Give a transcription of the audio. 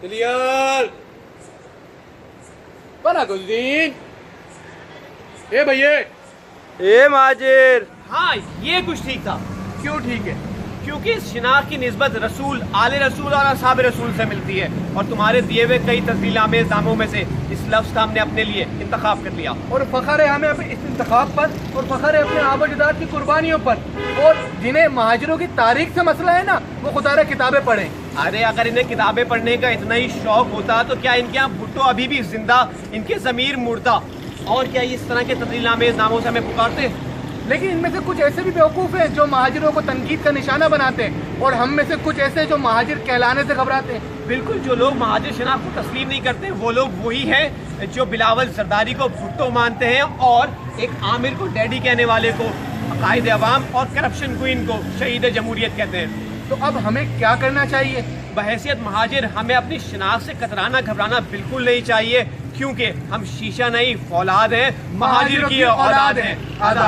Clear بنا گزین اے بھئیے اے مہاجر. ہاں یہ کچھ ٹھیک تھا. کیوں ٹھیک ہے؟ کیونکہ اس شناخت کی نسبت رسول، آل رسول اور اصحاب رسول سے ملتی ہے، اور تمہارے دیے ہوئے کئی تفضیل آمیز ناموں میں سے اس لفظ کا ہم نے اپنے لیے انتخاب کر لیا. اور فخر ہے ہمیں اپنے اس انتخاب پر، اور فخر ہے اپنے آبا اجداد کی قربانیوں پر، اور جنہیں مہاجروں کی تاریخ سے مسئلہ ہے نا وہ خدا را کتابیں پڑھیں. ارے اگر انہیں کتابیں پڑھنے کا اتنا ہی شوق ہوتا تو کیا ان کے یہاں بھٹو ابھی بھی زندہ، ان کے ضمیر مردہ، اور کیا اس طرح کے تفضیل آمیز ناموں سے ہمیں پکارتے؟ لیکن ان میں سے کچھ ایسے بھی بیوقوف ہیں جو مہاجروں کو تنقید کا نشانہ بناتے ہیں، اور ہم میں سے کچھ ایسے جو مہاجر کہلانے سے گھبراتے ہیں. بالکل، جو لوگ مہاجر شناخت کو تسلیم نہیں کرتے وہ لوگ وہی ہیں جو بلاول زرداری کو بھٹو مانتے ہیں اور ایک عامر کو ڈیڈی کہنے والے کو قائد عوام اور کرپشن کوئن کو شہید جمہوریت کہتے ہیں. تو اب ہمیں کیا کرنا چاہیے؟ بحیثیت مہاجر ہمیں اپنی شناخت سے کترانا گھبرانا بالکل نہیں چاہیے، کیونکہ ہم شیشہ نہیں فولاد ہیں، مہاجر کی اولاد ہیں. آداب.